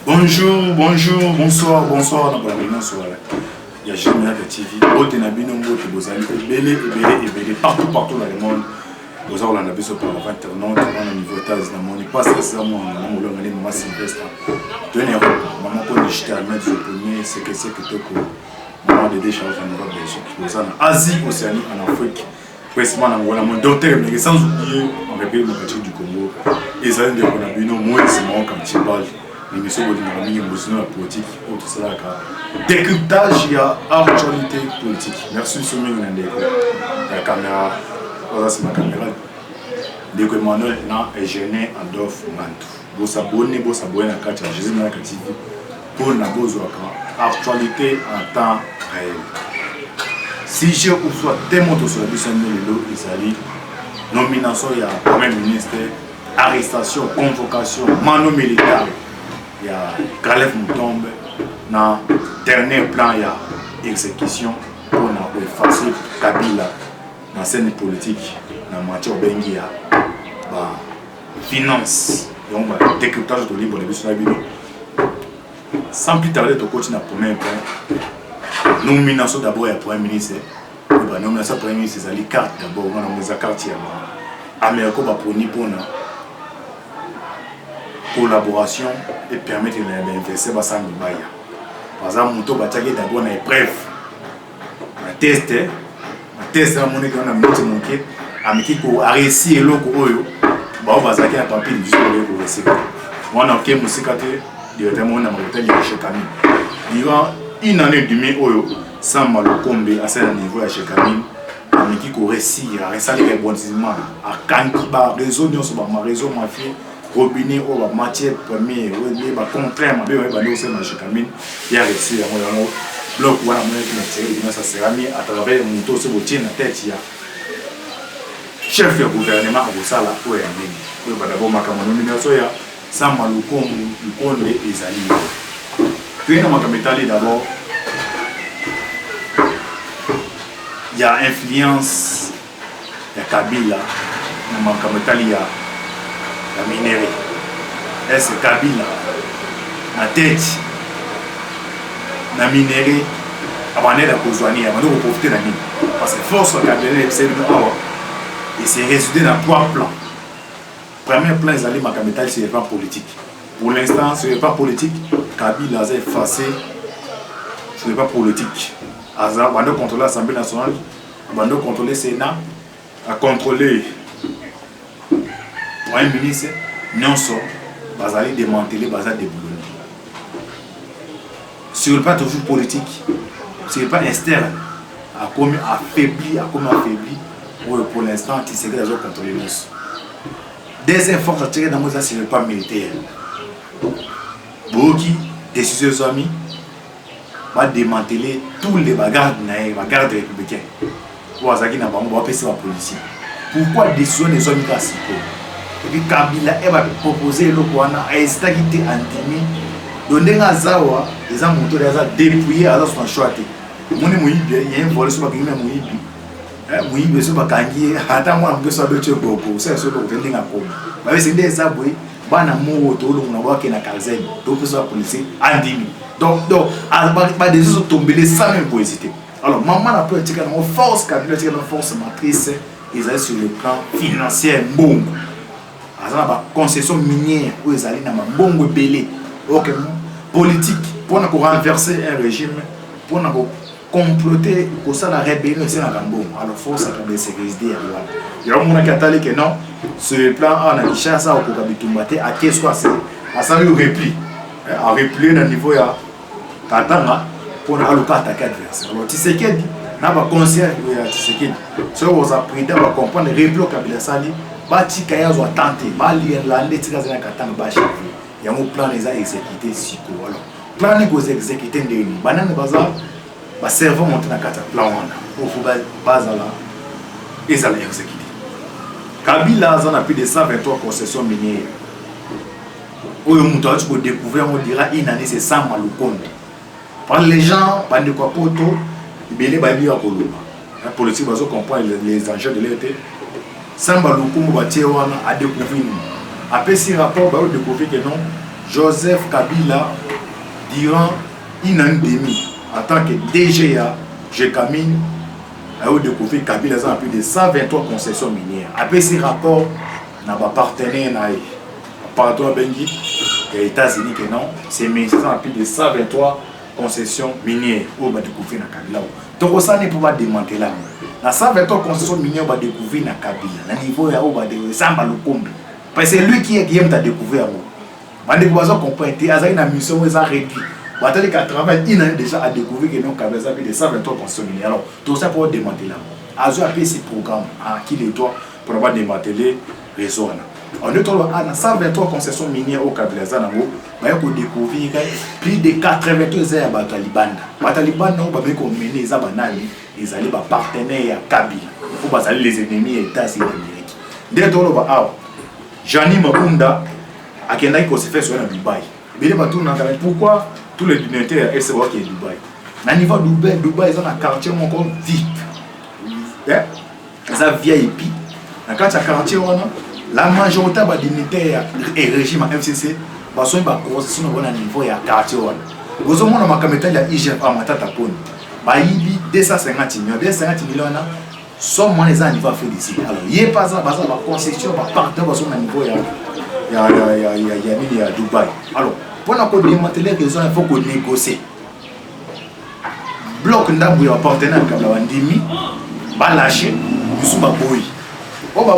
Bonjour, bonjour, bonsoir, bonsoir. Bonsoir. Il y a jamais de TV. Autre nabino, autre bozali, belé, partout dans le monde. Vous avez la besoin par la internaute, on a niveau états, on n'est pas ça, moi, on a mon maman Sylvestre. Tu es né, maman, quand j'étais à mettre le premier, c'est que tout, maman de décharge en Europe, en Asie, Océanie, en Afrique. Précisément, on a mon docteur, mais sans oublier, on répète le quartier du Congo. Et ça, on a bien, moi, c'est mon quand tu parles. Mais nous sommes dans la politique, autre cela. Décryptage, il y a actualité politique. Merci, Soumi, la caméra. Voilà, c'est ma caméra. Dès que Manuel est gêné en Dof Mantou. Vous s'abonnez à la carte de Jésus Naka TV pour la actualité en temps réel. Si je ou soit démonté sur la mission de l'eau, il nomination, il y a Premier ministre, arrestation, convocation, mano militaire. Il y a Galef Moutombe. Dans le dernier plan, il y a exécution pour effacer Kabila. Dans la scène politique, dans la matière bengi, il y a finance. Donc, décryptage de libre de sans plus tarder, tu continues à premier point. Nomination d'abord, il y a Premier ministre. La nomination du Premier ministre, c'est la carte d'abord. On a mis la carte. Américain va prendre pour collaboration et permettre d'investir dans ça. Par exemple, nous avons d'abord une épreuve. Un test. Test à mon écran, on a mis à réussir et l'autre, on va faire un papier de pour réussir. On a fait un musicateur, directement, on a fait un chez Camille. Durant une année et demie, sans mal comber à ce niveau chez Camille, on a mis à réussir, à réussir les rebondissements, à Kankiba, réseau, réseau mafia, robinet, matière première, contraire, chez Camille, il a réussi à bloc voilà moi ça sera mis à travers mon taux sur la tête il y a chef de gouvernement à Bosala pour y aller pour d'abord ma nomination ya sans malukom du conde ezali puis dans ma capitale d'abord il y a influence ya Kabila dans ma capitale il y a la minerie est-ce Kabila la tête la minerie, avant de profiter de la mine. Parce que force et c'est résumé dans 3 plans. Premier plan, c'est ma capitale, c'est le plan politique. Pour l'instant, ce n'est pas politique. Kabila a effacé, ce n'est pas politique. Avant de contrôler l'Assemblée nationale, avant de contrôler le Sénat, à contrôler le Premier ministre, non seulement, ils allaient démanteler, ils allaient déboulonner. Sur le plan toujours politique, sur le plan externe, à comme affaibli, pour l'instant, tu sais que les autres contrôlent nous. Des efforts à tirer dans le sur le plan militaire. Beaucoup de ses amis va démanteler tous les bagarres républicains. Pour ça qu'il n'a pas la police. Pourquoi décision des hommes cassés? Et puis Kabila va proposer le Kouana à Estakité Antimi. Donc, les gens ont dépouillé à son choix. Il y a un vol sur le Mouibi. Mouibi sur le Kangi. Attends, moi, je suis habitué à beaucoup. C'est ce que je veux dire. Mais c'est des abouis. Bana mou autour de la qui na calzène. Donc, la police andimi. Donc, pas des autres tombés sans même pour hésiter. Alors, maman a pu être une force, Kabila a une force matrice. Ils sont sur le plan financier. Bon. Ils ont une concession minière où ils allaient dans un bon belé. Ok, politique, pour nous renverser un régime, pour nous comploter, pour ça la rébellion c'est un gambo. Alors force à travers ces résidus. Il y a un monde qui a dit que non, sur le plan on a dit ça au Kokabitumate à qu'est-ce que c'est, à ça le repli, à replier dans le niveau ya Katanga pour nous attaquer l'adversaire. Alors tu sais qu'il n'a pas conscient tu sais qu'il, ce qu'on a pris va comprendre le repli au Kabila Sali, bâti Kaya doit tenter, Mali l'année tika zena Katanga bâchi. Il y a un plan les a exécuté si quoi alors plan les go exécuter des banane bazar ba serveur monter na kata plan wana pour bazar là et ça les exécuter. Kabila a plus de 123 concessions minières. Oyo muto tu peux découvrir on dira une année c'est 100 malukonde. Par les gens bande quoi poto belé ba bi akoloba. La politique bazo comprendre les enjeux de l'été. 100 malukonde ba tie wana a découvrir. Après, si rapport, on découvre que non, Joseph Kabila, durant une année et demie, en tant que DGA, GECAMIN, a découvert Kabila a plus de 123 concessions minières. Après ces rapports, on a partenaire partout Bengi, les États-Unis que non, c'est plus de 123 concessions minières où on a découvert Kabila. Donc ça n'est pas démanteler là. La 123 concessions minières on va découvrir na Kabila. Na niveau où on va découvrir Samba Lukombe. Parce que c'est lui qui aime ta découvrir. On découvre qu'on peut être à une mission où ça réduit. Batali qu'à travail, il a déjà à découvrir que nous avons plus de 123 concessions minières. Alors tout ça pour démanteler là. Azo a fait ce programme à qui les doit pour avoir démantelé les zones. On est à 123 concessions minières au Kabila Zanamo, mais on découvrir plus de 83 heures à Talibanda. Talibanda, on va mener les abanani, ils allaient partenaires à Kabila. Il faut pas les ennemis États-Unis d'Amérique. Dès que on va Jani Mabunda, à Kenya, il se fait sur Dubaï. Pourquoi tous les dignitaires est savoir qu'il est Dubaï? À niveau Dubaï, ils ont un quartier encore VIP. Ils ont VIP. Dans le quartier, la majorité des dignitaires et régime FCC sont à niveau de quartier. Vous avez un IGF à Matata Pone. Il y a 250 millions. 250 millions sont moins les années ici. Alors, il n'y a pas de concession par partenaire au niveau de Dubaï. Alors, pour démanteler les zones, il faut qu'on négocie. Bloc d'abord partenaire comme la Wandimi, va lâcher, nous sommes à Boy. On va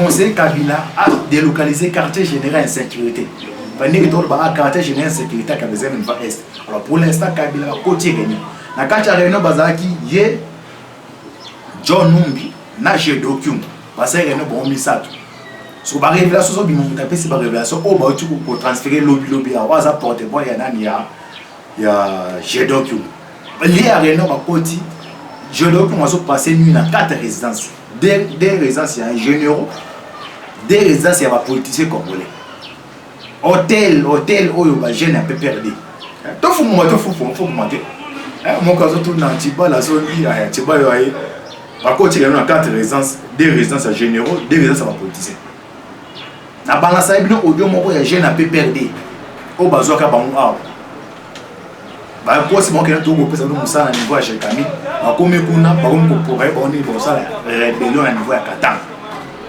conseiller Kabila à délocaliser le quartier général insécurité. Pendant que tout le quartier général insécurité qui a besoin de l'Est. Alors pour l'instant, Kabila va côté Réunion. Dans le quartier Réunion, il y a John Numbi, Naje Dokyum, parce que Réunion va omettre. Si vous avez une révélation, c'est une révélation. On va transférer lobby à WhatsApp porte bon il y a Jedokyum. Il y a Réunion va côté Jedokyum va passer nuit dans 4 résidences. Des résidences, il y a un généraux, des résidences, il y a un politicien congolais. Hôtel, où il y a un jeune un peu perdu. Il faut monter. Mon cas, tout dans Tiba, la zone, il y a Tiba, par contre, il y a 4 résidences, des résidences généraux, des résidences à politicien. Na balance il y a un jeune un peu perdu. Au bazoka bango. Bah c'est bon que tout le monde ça à niveau chez Camille. Comme kuna par exemple pour pour ça rébellion à niveau à Katanga.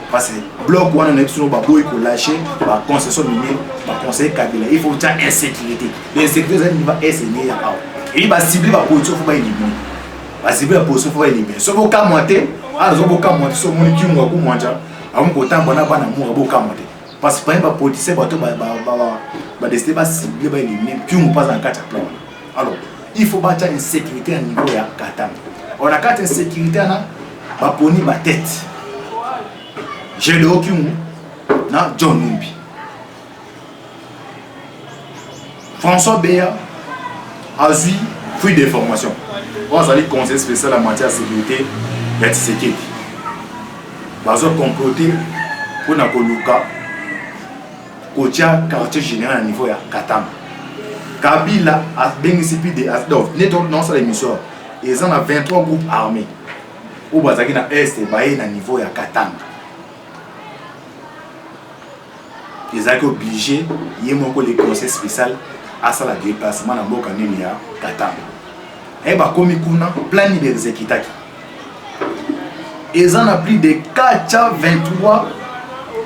Parce que bloc on a sur baboy ko lâcher ba concession minière ba conseil Kabila. Il faut dire insécurité. L'insécurité ça niveau SNI ya. Et il va cibler ba position faut pas éliminer. Va cibler la position faut pas éliminer. Sauf au cas monter, zo boka monter so moni ki ngwa ko mwanja. Amu ko tamba na bana mu boka monter. Parce que par exemple politicien ba to ba destiné ba cibler ba éliminer ki on passe en 4 plan. Alors, il faut battre une sécurité à niveau de Katanga. On a 4 sécurité à Baponi ma tête. J'ai le Okyum, John Numbi. François Béa a eu fruit d'information. On a le conseil spécial en matière de sécurité et de sécurité. Ils ont comploté pour Nakoluka, côté quartier général à niveau de Katanga. Kabila a bénéficié de non c'est l'émission. Ils ont 23 groupes armés. Au Bazaki na Est et Baye na niveau ya Katanga. Ils ont été obligés, il y a encore les conseils spéciaux à ça la déplacement dans Boka Nenia Katanga. Et bah comme kuna plein de Kitaki. Ils ont plus de 423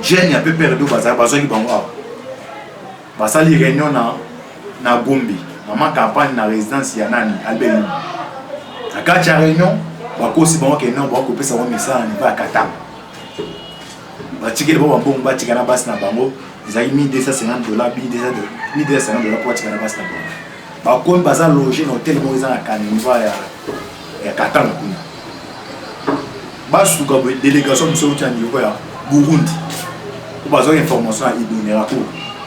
jeunes un peu perdus au Bazaki Bazaki Bango. Basali réunion na Gombe, maman campagne na résidence ya nani Albert. Na kati ya réunion, bakosi bango ke non bako pesa wa message na ba Katanga. Ba tikele ba mbongo ba tikana basi na bango, ezali $1250, $1250 pour tikana basi na bango. Ba ko baza loger na hôtel mo eza na Kanimba ya Katanga kuna. Ba suka bo délégation de soutien niveau ya Burundi. Ko baza information à idonera ko.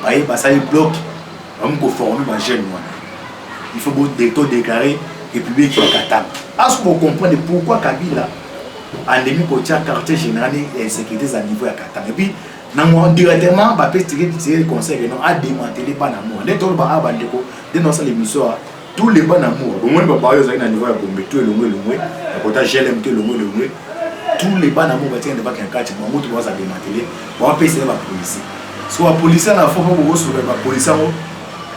Ba yi basali bloc. On peut former ma jeune. Il faut déclarer République de Katanga. Est-ce que vous comprenez pourquoi Kabila a mis le quartier général et insécurité à niveau de Katanga? Et puis, directement, on peut tirer le conseil à démanteler les Banamo. Dès que vous avez dénoncé l'émission, tous les Banamo, au moins, vous avez un niveau de Gombe, tout le tous les Banamo, vous avez un quartier, vous avez démantelé, vous avez la police. so ba policier na fo ko so ba policier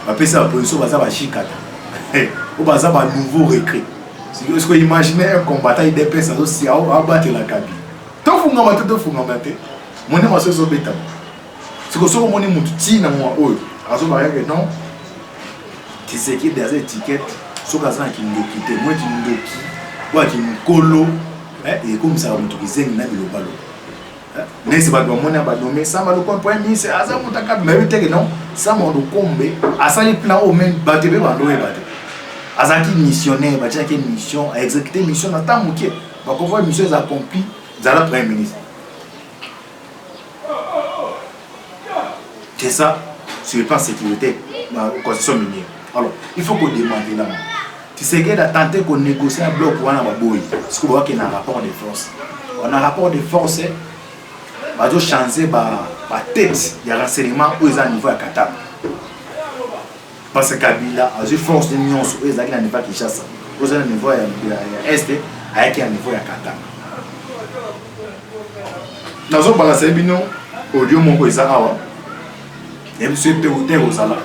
ba pesa ba policier ba za ba chikata ou ba za ba nouveau recrue. Est-ce que imaginez un combattant il dépense aussi à battre la cabine. Tant funga mate to funga mate. Moni ma so beta. C'est que so moni mutu ti na mo oyo. Azo ba que non. Tu sais qu'il des étiquettes so kaza ki ndokite moi ki ndoki wa ki nkolo et comme ça mutu kizengi na bilobalo. Mais c'est pas mon ba nomé ça ma le point ministre aza mutaka mais te que non ça mon kombe asali plan au même batebe ba ndo e batebe. Azaki missionnaire, bah tiens quelle mission, à exécuter mission dans temps moqué, bah qu'on voit mission accomplie, dans la premier ministre. C'est ça, sur le plan sécurité, la constitution minière. Alors, il faut qu'on demande là. Tu sais qu'il a tenté qu'on négocie un bloc pour un ababoui, parce qu'on voit qu'il y a un rapport de force. On a un rapport de force, bah doit changer bah tête, il y a un renseignement où ils ont un niveau à Qatar. Parce que Kabila a une force de nuance sur les agents qui chassent. Vous avez un niveau à Est avec un niveau à Qatar. Nous avons balancé bino audio mon ko isa awa. Et monsieur Théoté Rosala.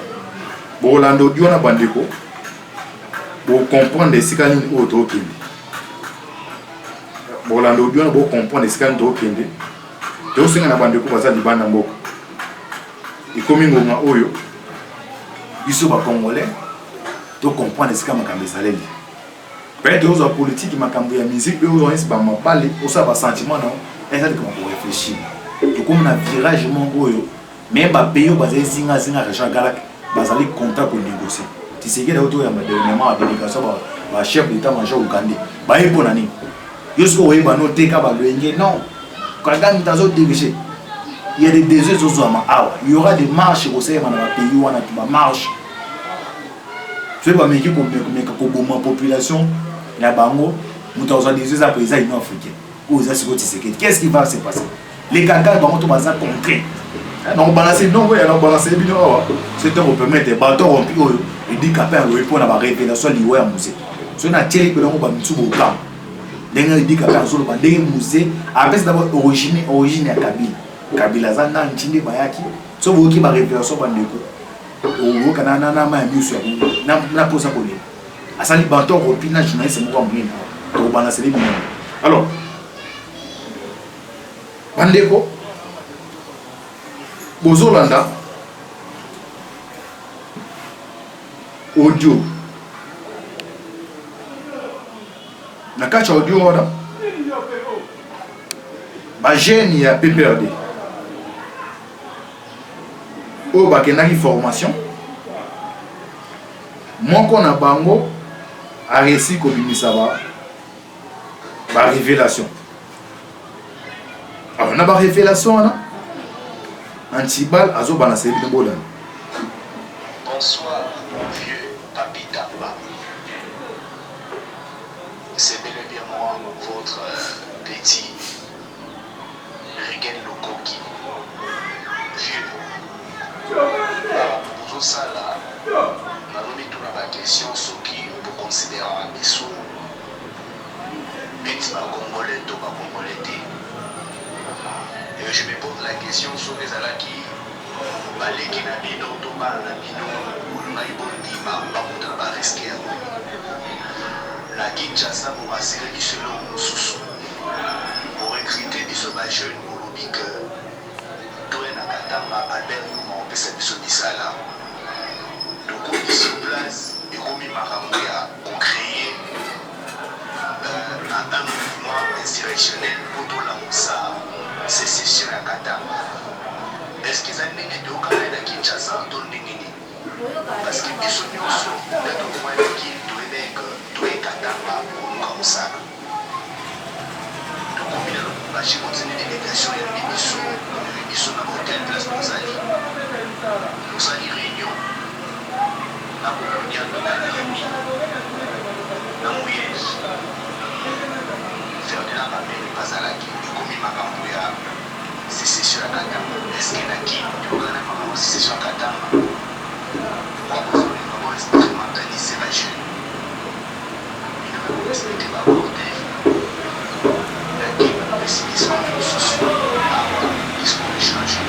Bon lando audio na bandeko. Pour comprendre les sikalini auto kende. Bon lando audio na pour comprendre les sikalini auto kende. Théo singa na bandeko baza di banda mboka. Ikomi ngonga oyo. Ils sont pas congolais, donc comprendre ce que je veux dire. Peut-être que la politique, la musique, ils ont parlé, ils ont un sentiment, ils ont réfléchir. Donc, comme on a virage, même les pays qui ont des contrats pour négocier. Tu sais qu'il y a des délégations, le chef d'état-major ougandais. Ils ont des non, il y a des déserts aux hommes. Il y aura des marches au sein de pays où on a des marches. Tu sais pas, mais qui pour la population, la bango, nous avons des déserts après les Union africaine. Qu'est-ce qui va se passer? Les gagas vont tout bazar concret. Non, balancer, non, oui, alors balancer, c'est un peu mettre des bâtons rompus et dit qu'à peine le répondre à la révélation liée à musée. Si on a tiré que l'on va nous trouver au camp, il dit qu'à peine sur le musée, après c'est d'abord origine à Kabila. Kabila zana nchini bayaki so boki ba révélation bandeko o kana na ma miso na posa ko ni asali bato ko pina journaliste mo ko mwina to balancer les minutes. Alors bandeko bozolanda audio na kacha audio ora ba jeune ya PPRD au bakendaki formation moko na bango a réussi kobimisa ba révélation. Alors na ba révélation na Antibal azo balancer bi bolan. Bonsoir mon vieux Papi Tamba. C'est bel et bien moi, votre petit Regen Lokoki. Vieux. Pour ça là, on a remis tout dans la question ce qui peut considérer un dessous. Petit Congolais, tout Congolais. Et je me pose la question sur les ala qui baleki na bino, tout bal na bino, ou na ibondi ma ba risquer. La Kinshasa pour assurer du selon sous pour recruter des sauvages jeunes pour le big tout est dans Katamba Albert Mouma on peut s'amuser de ça là donc on est sur place et comme il m'a ramené à créer un mouvement insurrectionnel pour tout la Moussa sécession à Katamba. Est-ce qu'ils ont mis des Canada à Kinshasa tout le monde parce que ils sont aussi dans le point qui tout est Katamba pour nous comme ça. Donc on vient de continuer des délégations et ils sont dans l'hôtel place nous allons réunion à Boulogne dans la Rémi dans Mouyège faire de la mamelle pas à la qui comme il m'a camoué sécession à Katamba. Est-ce qu'il y a qui au Ghana ma sécession à Katamba pourquoi vous avez instrumentalisé la jeune il ne veut pas respecter ma volonté il y a qui me décide de s'en faire sous discours échangé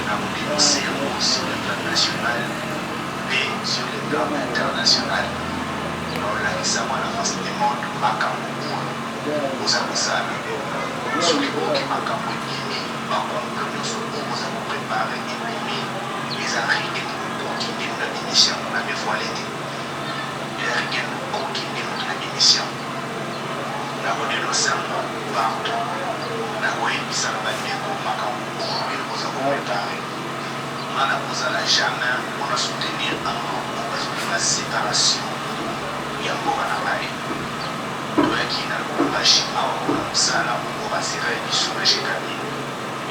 avons dénoncé sur le plan national et sur le plan international. On l'a récemment à la face du monde, Makamou, vous avez ça. Sur les mots qui Makamou Nimi, Makamou, nous avons préparé et mis les arrêts pour continuer notre émission. On avait voilé les arrêts pour continuer notre émission. Nous avons dénoncé un mot partout. Nous avons émis ça à Makamou, et nous avons préparé. On a posé la jamais, on a soutenu la séparation. Il y a encore un travail. Qui n'a pas ça là on va se réunir sur le Chekani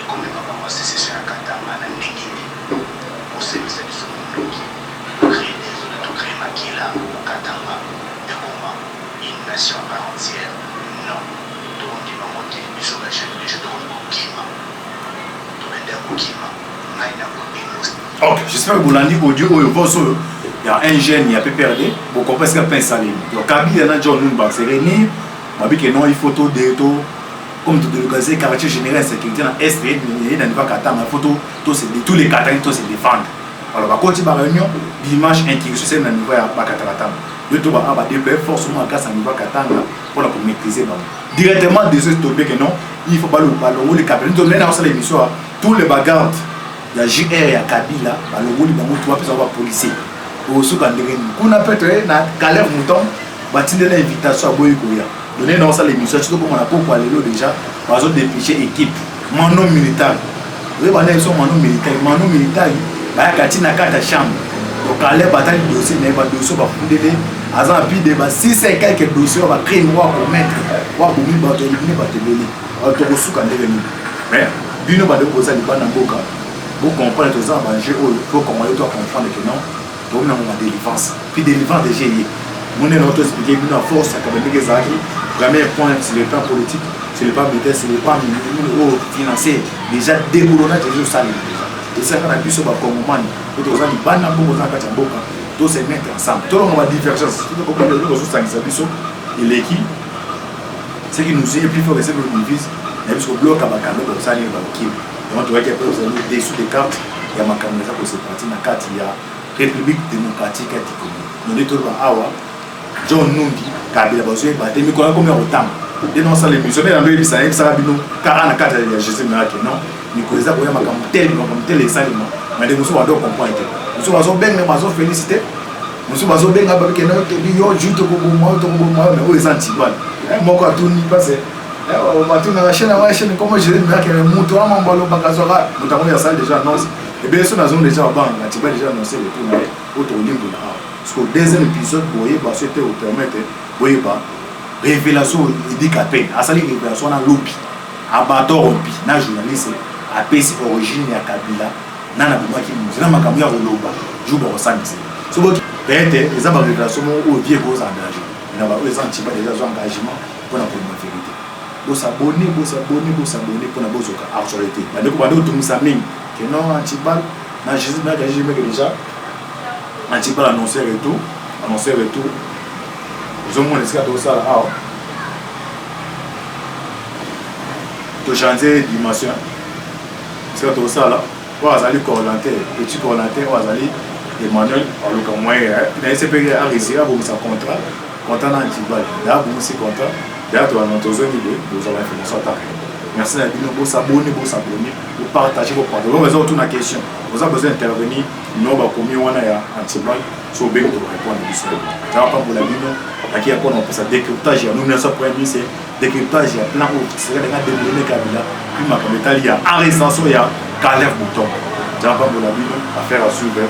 et comme il va commencer c'est sur un Katama na Negini au service de son monde créer des zones de créer Makila au Katama et comment une nation à part entière non tout le monde va monter sur la chaîne de jeu de Kima tout le monde Kima naina ko ok j'espère que vous l'avez dit audio au vosso il y a un jeune il y a PPRD vous comprenez ce qu'il pense ça donc Kabila na John Numba c'est réunir que non, il faut tout de tout, comme tout le quartier général sécurité dans l'Est, il n'y a pas qu'à il faut tous les Qataris se défendre. Alors, quand il y a une réunion, dimanche, inquiétude, dans le niveau à Bakataratam. Le tout va déployer forcément à Kassa niveau Katanga pour la maîtriser. Directement, des autres que non, il faut pas le ballon, les capitaines. Nous avons dans l'émission, tous les bagarres, il y a JR et Kabila, le rôle de tout va avoir policier. Au Soukandéré, on a peut-être un Caleb Mouton, bâti de l'invitation à Boykoya. Donner dans ça l'émission, surtout comme on a pour parler déjà, par exemple, dépêcher équipe, mano militaire. Vous voyez, ils sont mano militaire, il y a Katina Kata chambre. Donc, à l'air bataille de dossier, mais le dossier va fonder, à un puis de 6 et quelques dossiers, on va créer une loi pour mettre, on va éliminer, on va éliminer, on va éliminer. Mais, bien, on va déposer les bandes en boca. Pour comprendre tout ça, il faut qu'on doit comprendre que non, donc on a une délivrance. Puis, délivrance de GIE. On est notre expliqué une force académique et Zaki. Premier point, c'est le plan politique, c'est le plan militaire, c'est le plan financier. Déjà déboulonnage des gens salés. Et ça, quand on a pu se battre comme man, et tout ça, les bandes à beaucoup de boka, tous se mettre ensemble. Tout le monde a divergence. Tout le monde a divergence. Et l'équipe, ce qui nous est plus fort, c'est que nous vise, mais parce que le bloc à Bakalo, comme ça, il va au Kim. Donc, tu vois qu'il y a des sous des cartes, il y a ma caméra pour se partir dans la carte, il y a République démocratique et économique. Nous dit tout le monde, John Nundi, Kabila Bazoé, Baté, mais qu'on a combien de temps? Dénonce l'émission, mais dans le ça va bien, 44 ans, je sais pas, non? Nous connaissons qu'on a comme tel examen, mais nous sommes à deux comprendre. Nous sommes à bien, nous sommes féliciter. Nous sommes à bien, avec un autre, yo, juste pour moi, mais où est Antigua? Moi, quand tout n'y passe, on va tout dans la chaîne, comment je vais me dire que le mouton, mon ballon, Bakazora, nous avons la salle déjà annoncé. Et bien sûr, nous avons déjà Antigua déjà annoncé le tour, autour de l'Imbo. Parce qu'au deuxième épisode, vous voyez, c'était au permettre, vous voyez pas, révélation, il dit qu'à peine, à ça, révélation, à l'OPI, à Bato Rompi, na journaliste, à PC origine, à Kabila, na Nabuma qui nous, na Makamia Roloba, joue au Sanix. Ce qui peut-être, les révélations au vieux gros engagement. Il n'y a pas les antibas déjà engagement pour la première vérité. Vous s'abonner pour la bonne actualité. Mais donc, on va dire que non, antibal, na Jésus, na Jésus, déjà. Antipa annoncé retour. Ils ont mon escale tout ça là. Tout changer dimension. C'est tout ça là. On va aller correlater, petit correlater, on va aller Emmanuel, on le comme moi. Dans ce pays à réussir, vous avez un contrat Antipa. Là, vous avez un contrat. Là, tu as notre zone idée, vous avez information à merci à vous s'abonner, vous partager vos points. Vous avez besoin de question. Vous avez besoin d'intervenir. Nous avons commis un antibal sur le pour répondre à l'histoire. Ça va pas pour la vie. Qui a pour ça décryptage. Nous avons premier c'est décryptage. Il y a plein de c'est des déboulonnés Kabila. Puis ma capitale il y a arrestation, il y a Caleb Mouton. Ça va pas pour la vie. Affaire à suivre.